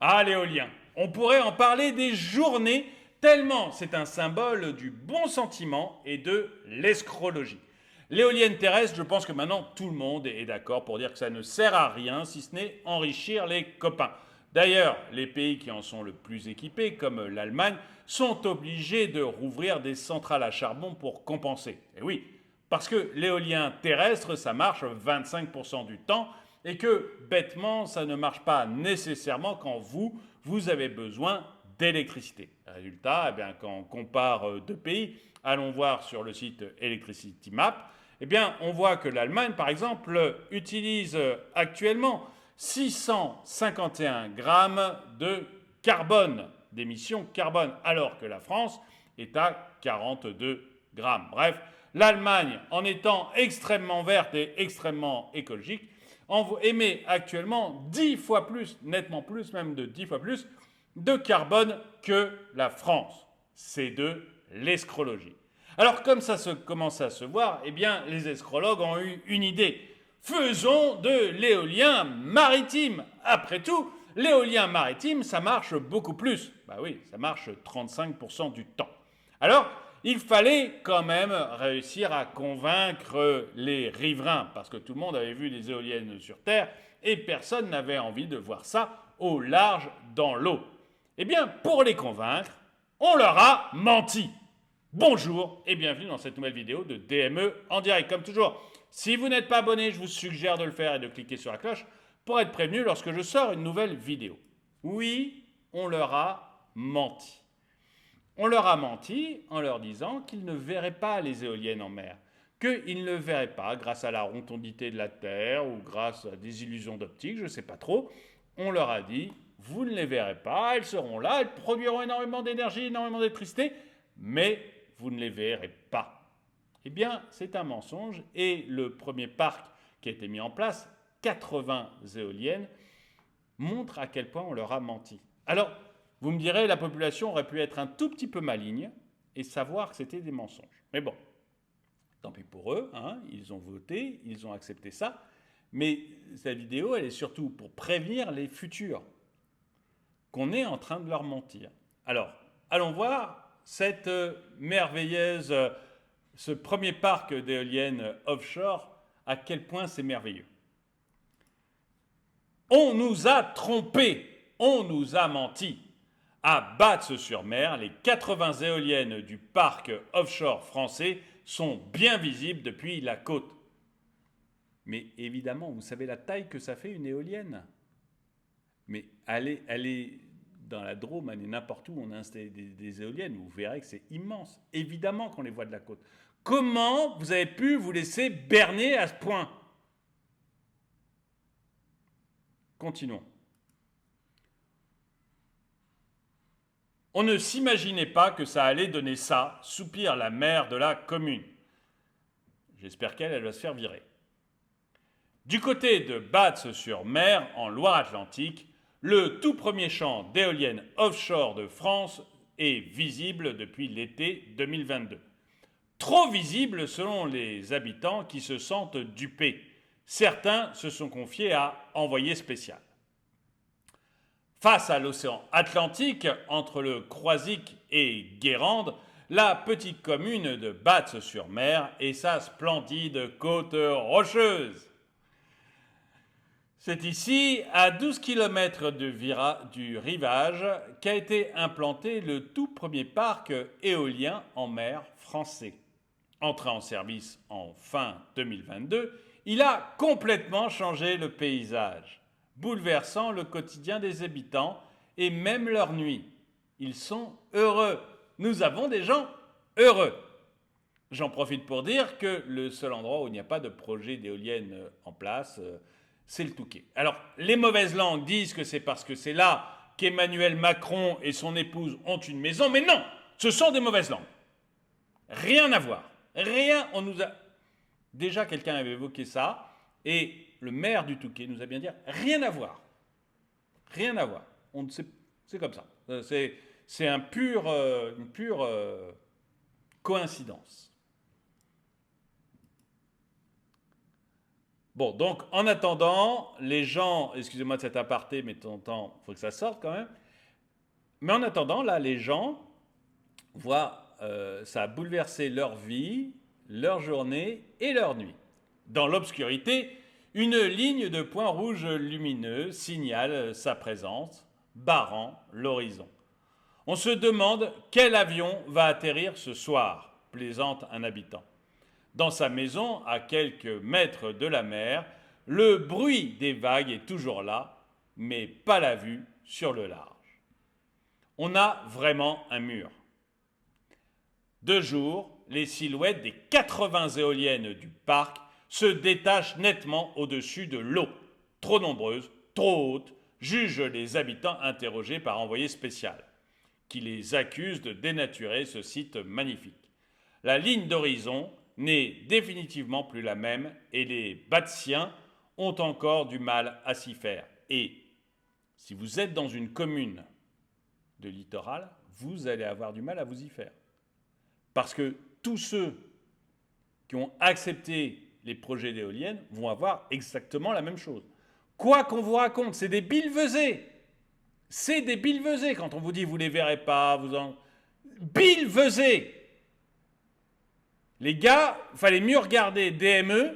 Ah, l'éolien. On pourrait en parler des journées, tellement c'est un symbole du bon sentiment et de l'escrologie. L'éolienne terrestre, je pense que maintenant tout le monde est d'accord pour dire que ça ne sert à rien si ce n'est enrichir les copains. D'ailleurs, les pays qui en sont le plus équipés, comme l'Allemagne, sont obligés de rouvrir des centrales à charbon pour compenser. Et oui, parce que l'éolien terrestre, ça marche 25% du temps et que, bêtement, ça ne marche pas nécessairement quand vous avez besoin d'électricité. Résultat, eh bien, quand on compare deux pays, allons voir sur le site Electricity Map, eh bien, on voit que l'Allemagne, par exemple, utilise actuellement 651 grammes de carbone, d'émissions carbone, alors que la France est à 42 grammes. Bref, l'Allemagne, en étant extrêmement verte et extrêmement écologique, émet actuellement 10 fois plus, nettement plus, même de 10 fois plus, de carbone que la France. C'est de l'escrologie. Alors comme ça commence à se voir, eh bien les escrologues ont eu une idée. Faisons de l'éolien maritime. Après tout, l'éolien maritime, ça marche beaucoup plus. Bah oui, ça marche 35% du temps. Alors, il fallait quand même réussir à convaincre les riverains, parce que tout le monde avait vu des éoliennes sur Terre et personne n'avait envie de voir ça au large dans l'eau. Eh bien, pour les convaincre, on leur a menti. Bonjour et bienvenue dans cette nouvelle vidéo de DME en direct. Comme toujours, si vous n'êtes pas abonné, je vous suggère de le faire et de cliquer sur la cloche pour être prévenu lorsque je sors une nouvelle vidéo. Oui, on leur a menti. On leur a menti en leur disant qu'ils ne verraient pas les éoliennes en mer, qu'ils ne le verraient pas grâce à la rotondité de la Terre ou grâce à des illusions d'optique, je ne sais pas trop. On leur a dit, vous ne les verrez pas, elles seront là, elles produiront énormément d'énergie, énormément d'électricité, mais vous ne les verrez pas. Eh bien, c'est un mensonge et le premier parc qui a été mis en place, 80 éoliennes, montre à quel point on leur a menti. Alors, vous me direz, la population aurait pu être un tout petit peu maligne et savoir que c'était des mensonges. Mais bon, tant pis pour eux, hein, ils ont voté, ils ont accepté ça. Mais cette vidéo, elle est surtout pour prévenir les futurs qu'on est en train de leur mentir. Alors, allons voir cette merveilleuse, ce premier parc d'éoliennes offshore, à quel point c'est merveilleux. On nous a trompés, on nous a menti. À Batz-sur-Mer, les 80 éoliennes du parc offshore français sont bien visibles depuis la côte. Mais évidemment, vous savez la taille que ça fait une éolienne. Mais allez dans la Drôme, allez n'importe où, on a installé des éoliennes, vous verrez que c'est immense. Évidemment qu'on les voit de la côte. Comment vous avez pu vous laisser berner à ce point? Continuons. On ne s'imaginait pas que ça allait donner ça, soupire la maire de la commune. J'espère qu'elle va se faire virer. Du côté de Batz-sur-Mer, en Loire-Atlantique, le tout premier champ d'éoliennes offshore de France est visible depuis l'été 2022. Trop visible selon les habitants qui se sentent dupés. Certains se sont confiés à envoyé spécial. Face à l'océan Atlantique, entre le Croisic et Guérande, la petite commune de Batz-sur-Mer et sa splendide côte rocheuse. C'est ici, à 12 km du rivage, qu'a été implanté le tout premier parc éolien en mer français. Entré en service en fin 2022, il a complètement changé le paysage, bouleversant le quotidien des habitants et même leur nuit. Ils sont heureux. Nous avons des gens heureux. J'en profite pour dire que le seul endroit où il n'y a pas de projet d'éolienne en place, c'est le Touquet. Alors, les mauvaises langues disent que c'est parce que c'est là qu'Emmanuel Macron et son épouse ont une maison, mais non, ce sont des mauvaises langues. Rien à voir. Rien, on nous a... Déjà, quelqu'un avait évoqué ça, et le maire du Touquet nous a bien dit, rien à voir. Rien à voir. C'est comme ça. C'est une pure coïncidence. Bon, donc en attendant, les gens, excusez-moi de cet aparté, mais de temps en temps, il faut que ça sorte quand même. Mais en attendant, là, les gens voient, ça a bouleversé leur vie, leur journée et leur nuit. Dans l'obscurité, une ligne de points rouges lumineux signale sa présence, barrant l'horizon. On se demande quel avion va atterrir ce soir, plaisante un habitant. Dans sa maison, à quelques mètres de la mer, le bruit des vagues est toujours là, mais pas la vue sur le large. On a vraiment un mur. De jour, les silhouettes des 80 éoliennes du parc se détachent nettement au-dessus de l'eau. Trop nombreuses, trop hautes, jugent les habitants interrogés par envoyé spécial, qui les accusent de dénaturer ce site magnifique. La ligne d'horizon n'est définitivement plus la même et les Battiens ont encore du mal à s'y faire. Et si vous êtes dans une commune de littoral, vous allez avoir du mal à vous y faire. Parce que tous ceux qui ont accepté les projets d'éoliennes vont avoir exactement la même chose. Quoi qu'on vous raconte, c'est des billevesées. C'est des billevesées quand on vous dit vous ne les verrez pas, vous en... Billevesées. Les gars, il fallait mieux regarder DME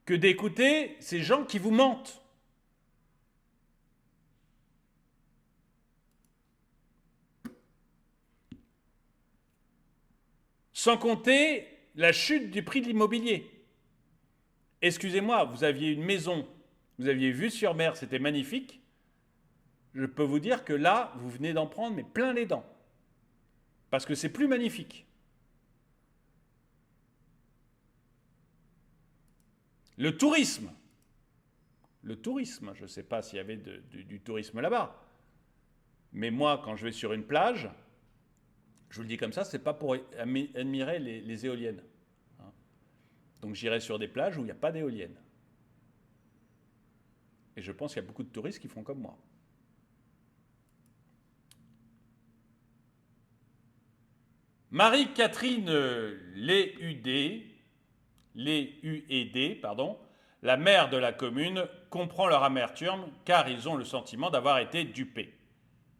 que d'écouter ces gens qui vous mentent. Sans compter la chute du prix de l'immobilier. Excusez-moi, vous aviez une maison, vous aviez vue sur mer, c'était magnifique. Je peux vous dire que là, vous venez d'en prendre mais plein les dents. Parce que c'est plus magnifique. Le tourisme, je ne sais pas s'il y avait du tourisme là-bas. Mais moi, quand je vais sur une plage, je vous le dis comme ça, ce n'est pas pour admirer les éoliennes. Donc j'irai sur des plages où il n'y a pas d'éoliennes. Et je pense qu'il y a beaucoup de touristes qui font comme moi. Marie-Catherine Léhudé, la maire de la commune, comprend leur amertume car ils ont le sentiment d'avoir été dupés.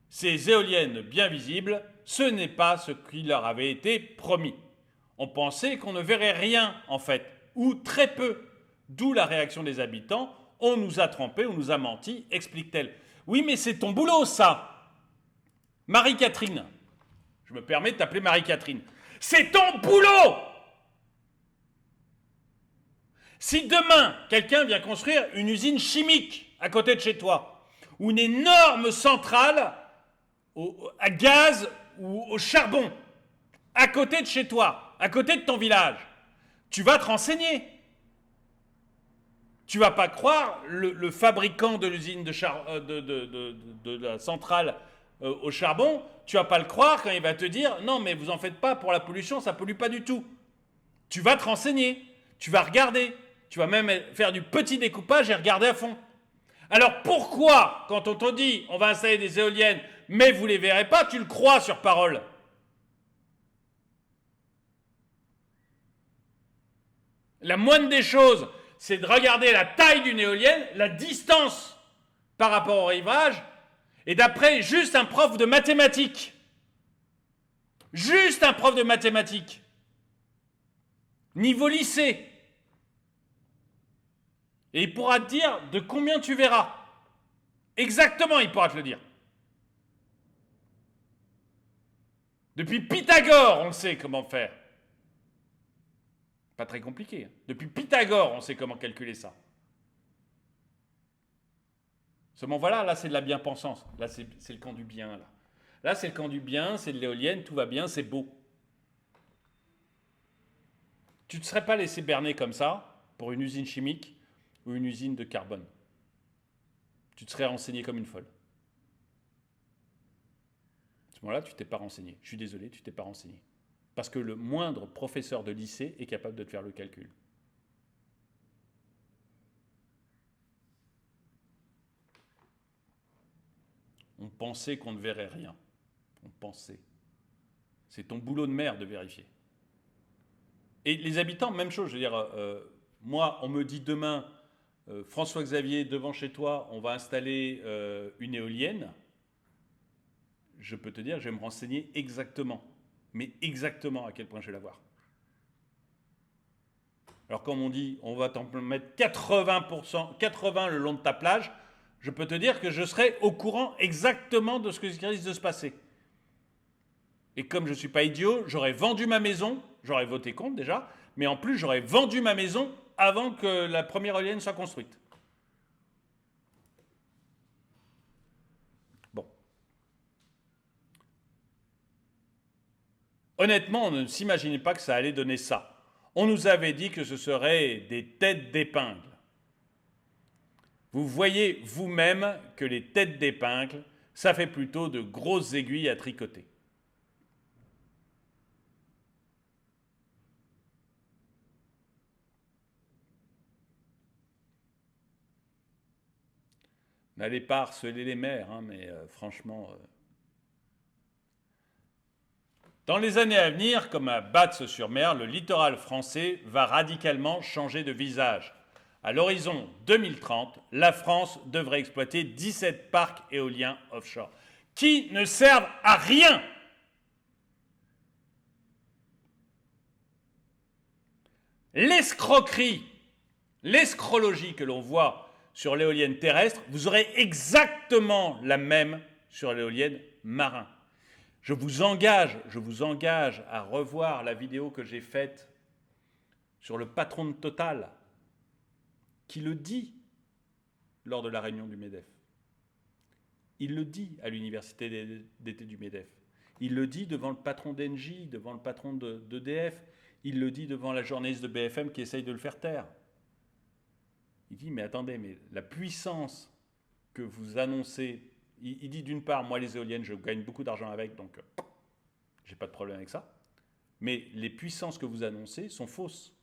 Ces éoliennes bien visibles, ce n'est pas ce qui leur avait été promis. On pensait qu'on ne verrait rien en fait, ou très peu. D'où la réaction des habitants. On nous a trompés, on nous a menti, explique-t-elle. Oui, mais c'est ton boulot, ça. Marie-Catherine. Je me permets de t'appeler Marie-Catherine. C'est ton boulot. Si demain, quelqu'un vient construire une usine chimique à côté de chez toi, ou une énorme centrale à gaz ou au charbon, à côté de chez toi, à côté de ton village, tu vas te renseigner. Tu ne vas pas croire le fabricant de l'usine de la centrale au charbon, tu ne vas pas le croire quand il va te dire « Non, mais vous en faites pas, pour la pollution, ça ne pollue pas du tout. » Tu vas te renseigner, tu vas regarder, tu vas même faire du petit découpage et regarder à fond. Alors pourquoi, quand on te dit « On va installer des éoliennes, mais vous ne les verrez pas », tu le crois sur parole? La moindre des choses, c'est de regarder la taille d'une éolienne, la distance par rapport au rivage, et d'après juste un prof de mathématiques. Juste un prof de mathématiques. Niveau lycée. Et il pourra te dire de combien tu verras. Exactement, il pourra te le dire. Depuis Pythagore, on sait comment faire. Pas très compliqué. Depuis Pythagore, on sait comment calculer ça. Seulement voilà, là c'est de la bien-pensance. Là c'est le camp du bien. Là c'est le camp du bien, c'est de l'éolienne, tout va bien, c'est beau. Tu ne te serais pas laissé berner comme ça pour une usine chimique ou une usine de carbone. Tu te serais renseigné comme une folle. À ce moment-là, tu ne t'es pas renseigné. Je suis désolé, tu ne t'es pas renseigné. Parce que le moindre professeur de lycée est capable de te faire le calcul. On pensait qu'on ne verrait rien. On pensait. C'est ton boulot de maire de vérifier. Et les habitants, même chose. Je veux dire, Moi, on me dit demain, François-Xavier, devant chez toi, on va installer une éolienne. Je peux te dire, je vais me renseigner exactement, mais exactement à quel point je vais l'avoir. Alors comme on dit, on va t'en mettre 80%, 80 le long de ta plage, je peux te dire que je serai au courant exactement de ce qui risque de se passer. Et comme je ne suis pas idiot, j'aurais vendu ma maison, j'aurais voté contre déjà, mais en plus j'aurais vendu ma maison avant que la première éolienne soit construite. Bon. Honnêtement, on ne s'imaginait pas que ça allait donner ça. On nous avait dit que ce serait des têtes d'épingle. Vous voyez vous-même que les têtes d'épingle, ça fait plutôt de grosses aiguilles à tricoter. N'allez pas harceler les maires, hein, mais franchement... Dans les années à venir, comme à Batz-sur-Mer, le littoral français va radicalement changer de visage. À l'horizon 2030, la France devrait exploiter 17 parcs éoliens offshore, qui ne servent à rien. L'escroquerie, l'escrologie que l'on voit sur l'éolienne terrestre, vous aurez exactement la même sur l'éolienne marin. Je vous engage à revoir la vidéo que j'ai faite sur le patron de Total, qui le dit lors de la réunion du MEDEF. Il le dit à l'université d'été du MEDEF. Il le dit devant le patron d'Engie, devant le patron d'EDF. Il le dit devant la journaliste de BFM qui essaye de le faire taire. Il dit, mais attendez, mais la puissance que vous annoncez, il dit d'une part, moi les éoliennes, je gagne beaucoup d'argent avec, donc j'ai pas de problème avec ça. Mais les puissances que vous annoncez sont fausses.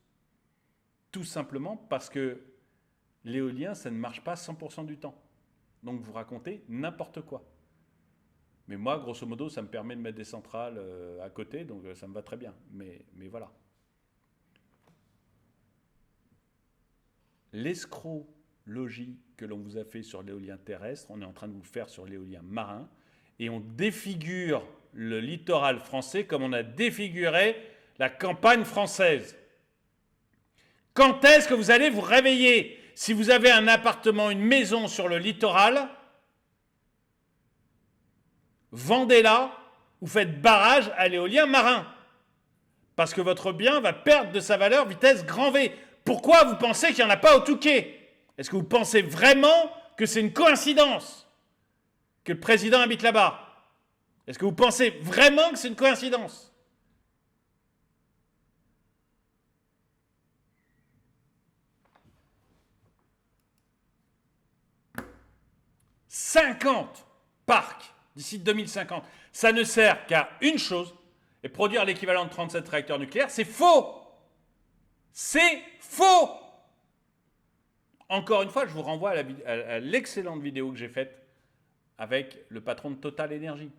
Tout simplement parce que l'éolien, ça ne marche pas 100% du temps. Donc vous racontez n'importe quoi. Mais moi, grosso modo, ça me permet de mettre des centrales à côté, donc ça me va très bien. Mais voilà. L'escrologie que l'on vous a fait sur l'éolien terrestre, on est en train de vous le faire sur l'éolien marin, et on défigure le littoral français comme on a défiguré la campagne française. Quand est-ce que vous allez vous réveiller? Si vous avez un appartement, une maison sur le littoral, vendez-la ou faites barrage à l'éolien marin. Parce que votre bien va perdre de sa valeur vitesse grand V. Pourquoi vous pensez qu'il n'y en a pas au Touquet? Est-ce que vous pensez vraiment que c'est une coïncidence que le président habite là-bas? Est-ce que vous pensez vraiment que c'est une coïncidence? « 50 parcs d'ici 2050. Ça ne sert qu'à une chose, et produire l'équivalent de 37 réacteurs nucléaires, c'est faux. C'est faux. Encore une fois, je vous renvoie à l'excellente vidéo que j'ai faite avec le patron de Total Énergie,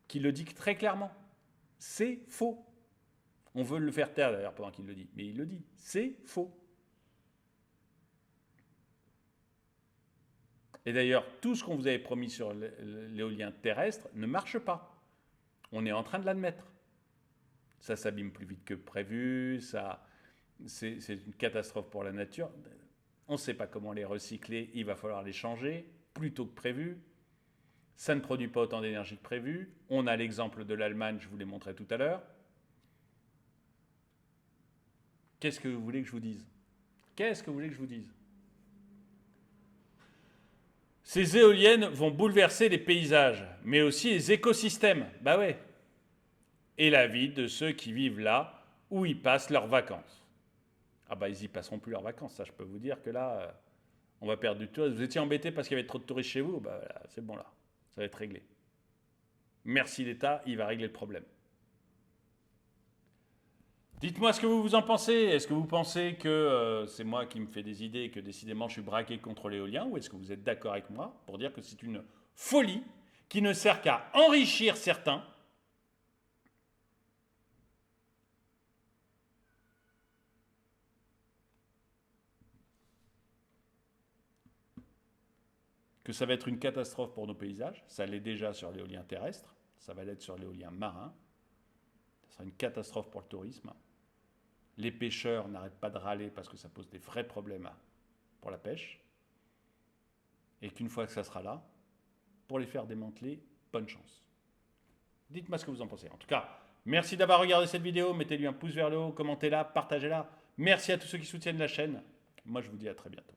qui le dit très clairement. C'est faux. On veut le faire taire d'ailleurs pendant qu'il le dit, mais il le dit. C'est faux. Et d'ailleurs, tout ce qu'on vous avait promis sur l'éolien terrestre ne marche pas. On est en train de l'admettre. Ça s'abîme plus vite que prévu, c'est une catastrophe pour la nature. On ne sait pas comment les recycler, il va falloir les changer plus tôt que prévu. Ça ne produit pas autant d'énergie que prévu. On a l'exemple de l'Allemagne, je vous l'ai montré tout à l'heure. Qu'est-ce que vous voulez que je vous dise? Qu'est-ce que vous voulez que je vous dise? Ces éoliennes vont bouleverser les paysages, mais aussi les écosystèmes. Bah ouais. Et la vie de ceux qui vivent là, où ils passent leurs vacances. Ah bah ils y passeront plus leurs vacances, ça je peux vous dire que là, on va perdre du tourisme. Vous étiez embêté parce qu'il y avait trop de touristes chez vous, bah voilà, c'est bon là, ça va être réglé. Merci l'État, il va régler le problème. Dites-moi ce que vous en pensez. Est-ce que vous pensez que c'est moi qui me fais des idées et que décidément je suis braqué contre l'éolien, ou est-ce que vous êtes d'accord avec moi pour dire que c'est une folie qui ne sert qu'à enrichir certains que ça va être une catastrophe pour nos paysages. Ça l'est déjà sur l'éolien terrestre, ça va l'être sur l'éolien marin. Ça sera une catastrophe pour le tourisme. Les pêcheurs n'arrêtent pas de râler parce que ça pose des vrais problèmes pour la pêche. Et qu'une fois que ça sera là, pour les faire démanteler, bonne chance. Dites-moi ce que vous en pensez. En tout cas, merci d'avoir regardé cette vidéo. Mettez-lui un pouce vers le haut, commentez-la, partagez-la. Merci à tous ceux qui soutiennent la chaîne. Moi, je vous dis à très bientôt.